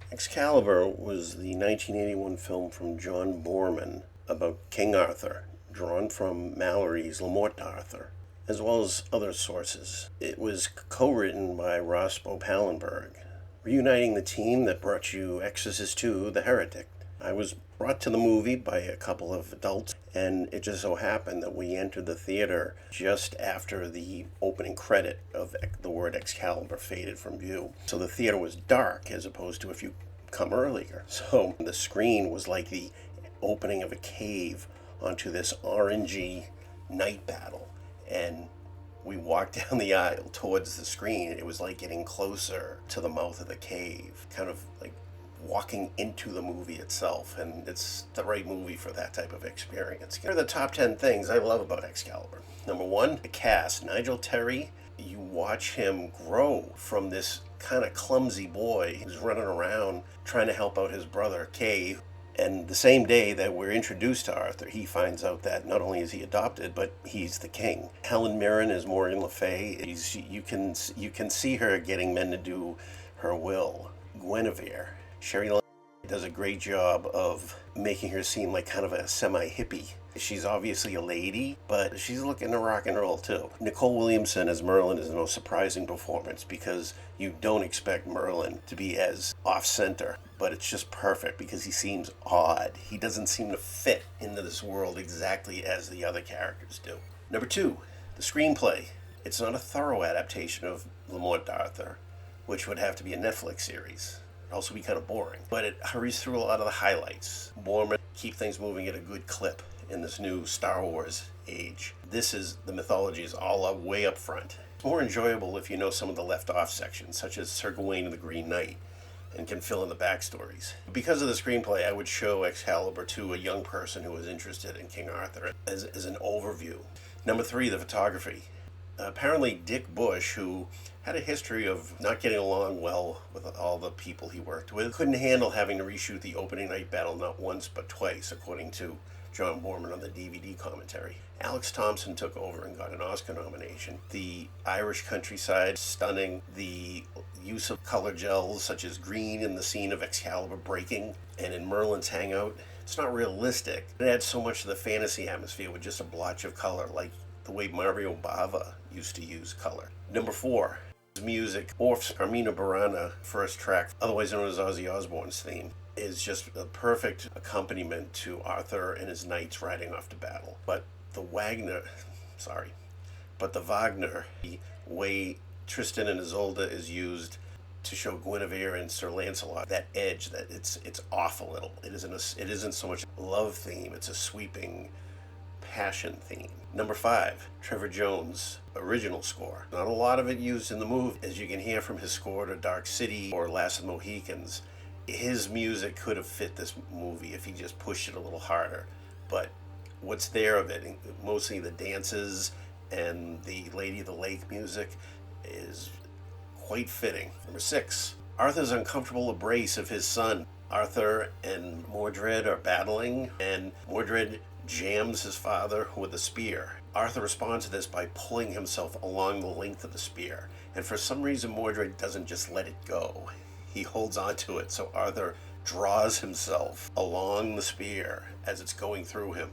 Excalibur was the 1981 film from John Boorman about King Arthur, drawn from Mallory's Le Morte d'Arthur, as well as other sources. It was co-written by Rospo Pallenberg, reuniting the team that brought you Exorcist II: The Heretic. I was brought to the movie by a couple of adults, and it just so happened that we entered the theater just after the opening credit of the word Excalibur faded from view. So the theater was dark as opposed to if you come earlier. So the screen was like the opening of a cave onto this orangey night battle. And we walked down the aisle towards the screen. It was like getting closer to the mouth of the cave, kind of like walking into the movie itself, and it's the right movie for that type of experience. Here are the top 10 things I love about Excalibur. Number one, the cast. Nigel Terry, you watch him grow from this kind of clumsy boy who's running around trying to help out his brother Kay. And the same day that we're introduced to Arthur, he finds out that not only is he adopted, but he's the king. Helen Mirren is Morgan Le Fay. You can see her getting men to do her will. Guinevere, Sherry does a great job of making her seem like kind of a semi-hippie. She's obviously a lady, but she's looking to rock and roll too. Nicole Williamson as Merlin is the most surprising performance because you don't expect Merlin to be as off-center, but it's just perfect because he seems odd. He doesn't seem to fit into this world exactly as the other characters do. Number two, the screenplay. It's not a thorough adaptation of Le Morte d'Arthur, which would have to be a Netflix series. It'd also be kind of boring, but it hurries through a lot of the highlights. Boorman keep things moving at a good clip in this new Star Wars age. The mythology is all way up front. It's more enjoyable if you know some of the left off sections, such as Sir Gawain and the Green Knight, and can fill in the backstories. Because of the screenplay, I would show Excalibur to a young person who is interested in King Arthur as an overview. Number three, the photography. Apparently Dick Bush, who had a history of not getting along well with all the people he worked with, couldn't handle having to reshoot the opening night battle not once but twice, according to John Boorman on the DVD commentary. Alex Thompson took over and got an Oscar nomination. The Irish countryside, stunning. The use of color gels such as green in the scene of Excalibur breaking and in Merlin's hangout. It's not realistic. It adds so much to the fantasy atmosphere with just a blotch of color, like the way Mario Bava used to use color. Number four, music. Orff's Carmina Burana first track, otherwise known as Ozzy Osbourne's theme, is just a perfect accompaniment to Arthur and his knights riding off to battle. But the Wagner, the way Tristan and Isolde is used to show Guinevere and Sir Lancelot, that edge, that it's off a little. It isn't so much a love theme, it's a sweeping passion theme. Number five, Trevor Jones' original score. Not a lot of it used in the movie, as you can hear from his score to Dark City or Last of the Mohicans. His music could have fit this movie if he just pushed it a little harder, but what's there of it, mostly the dances and the Lady of the Lake music, is quite fitting. Number six, Arthur's uncomfortable embrace of his son. Arthur and Mordred are battling, and Mordred jams his father with a spear. Arthur responds to this by pulling himself along the length of the spear, and for some reason Mordred doesn't just let it go. He holds onto it, so Arthur draws himself along the spear as it's going through him.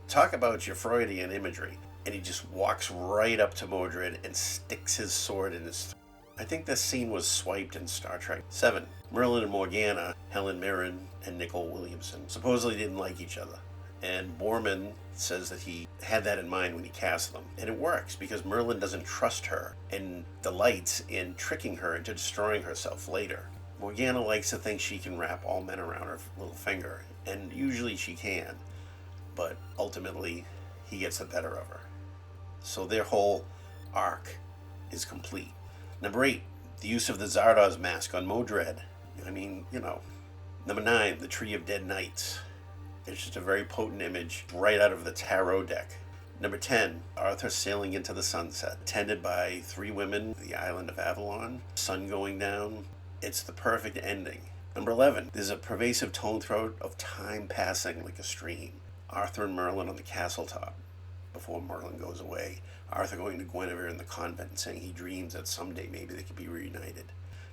Talk about your Freudian imagery. And he just walks right up to Mordred and sticks his sword in his throat. I think this scene was swiped in Star Trek. 7. Merlin and Morgana, Helen Mirren and Nicole Williamson, supposedly didn't like each other. And Boorman says that he had that in mind when he cast them. And it works because Merlin doesn't trust her and delights in tricking her into destroying herself later. Morgana likes to think she can wrap all men around her little finger, and usually she can, but ultimately he gets the better of her. So their whole arc is complete. Number 8, the use of the Zardoz mask on Modred. Number 9, the Tree of Dead Knights. It's just a very potent image right out of the tarot deck. Number 10, Arthur sailing into the sunset, attended by 3 women, the island of Avalon, sun going down. It's the perfect ending. Number 11, there's a pervasive tone throughout of time passing like a stream. Arthur and Merlin on the castle top before Merlin goes away. Arthur going to Guinevere in the convent and saying he dreams that someday maybe they could be reunited.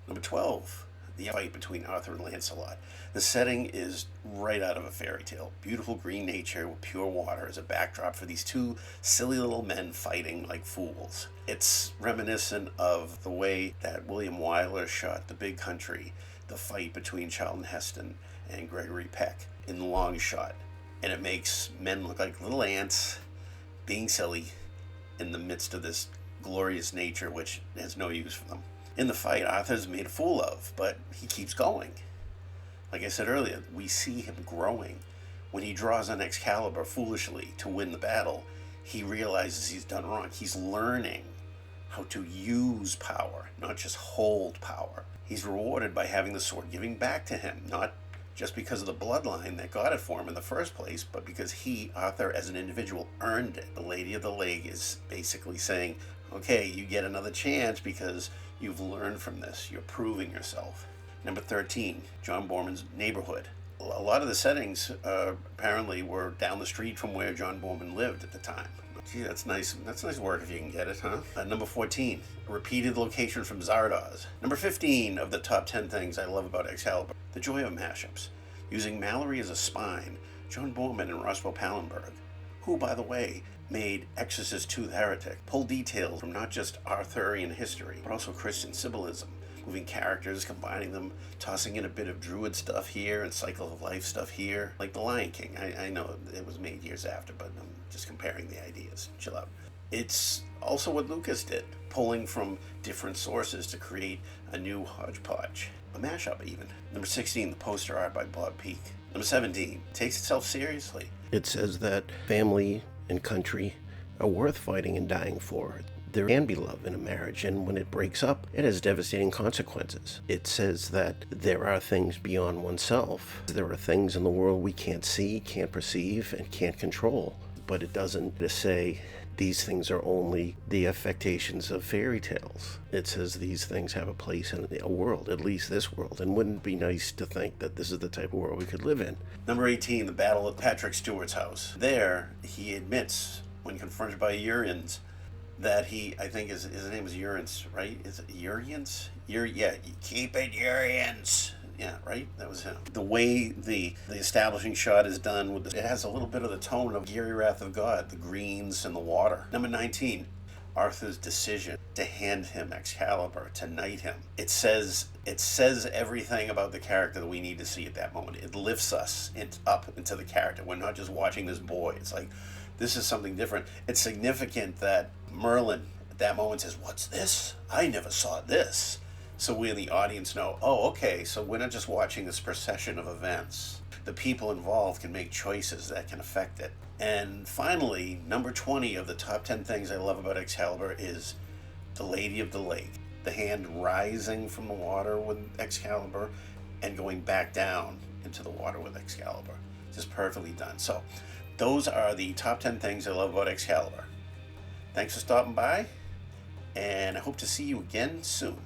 Number 12, the fight between Arthur and Lancelot. The setting is right out of a fairy tale. Beautiful green nature with pure water as a backdrop for these two silly little men fighting like fools. It's reminiscent of the way that William Wyler shot The Big Country, the fight between Charlton Heston and Gregory Peck in the long shot. And it makes men look like little ants being silly in the midst of this glorious nature which has no use for them. In the fight, Arthur's made a fool of, but he keeps going. Like I said earlier, we see him growing. When he draws on Excalibur foolishly to win the battle, he realizes he's done wrong. He's learning how to use power, not just hold power. He's rewarded by having the sword giving back to him, not just because of the bloodline that got it for him in the first place, but because he, Arthur, as an individual, earned it. The Lady of the Lake is basically saying, okay, you get another chance because you've learned from this. You're proving yourself. Number 13, John Boorman's neighborhood. A lot of the settings apparently were down the street from where John Boorman lived at the time. Gee, that's nice. That's nice work if you can get it, huh? Number 14, a repeated location from Zardoz. Number 15 of the top 10 things I love about Excalibur, the joy of mashups. Using Mallory as a spine, John Boorman and Roswell Pallenberg, who, by the way, made Exorcist II: The Heretic, pull details from not just Arthurian history, but also Christian symbolism, moving characters, combining them, tossing in a bit of Druid stuff here and Cycle of Life stuff here, like The Lion King. I know it was made years after, but I'm just comparing the ideas. Chill out. It's also what Lucas did, pulling from different sources to create a new hodgepodge, a mashup even. Number 16, the poster art by Bob Peak. Number 17, takes itself seriously. It says that family and country are worth fighting and dying for. There can be love in a marriage, and when it breaks up, it has devastating consequences. It says that there are things beyond oneself. There are things in the world we can't see, can't perceive, and can't control. But it doesn't say these things are only the affectations of fairy tales. It says these things have a place in a world, at least this world, and wouldn't it be nice to think that this is the type of world we could live in. Number 18, the Battle at Patrick Stewart's house. There, he admits, when confronted by Urians, that I think his name is Urians, right? Is it Urians? Yeah, keep it Urians. Yeah, right? That was him. The way the establishing shot is done, it has a little bit of the tone of Geary Wrath of God, the greens and the water. Number 19, Arthur's decision to hand him Excalibur, to knight him. It says everything about the character that we need to see at that moment. It lifts us up into the character. We're not just watching this boy. It's like, this is something different. It's significant that Merlin at that moment says, "What's this? I never saw this." So we in the audience know, oh, okay, so we're not just watching this procession of events. The people involved can make choices that can affect it. And finally, number 20 of the top 10 things I love about Excalibur is the Lady of the Lake. The hand rising from the water with Excalibur and going back down into the water with Excalibur. Just perfectly done. So those are the top 10 things I love about Excalibur. Thanks for stopping by, and I hope to see you again soon.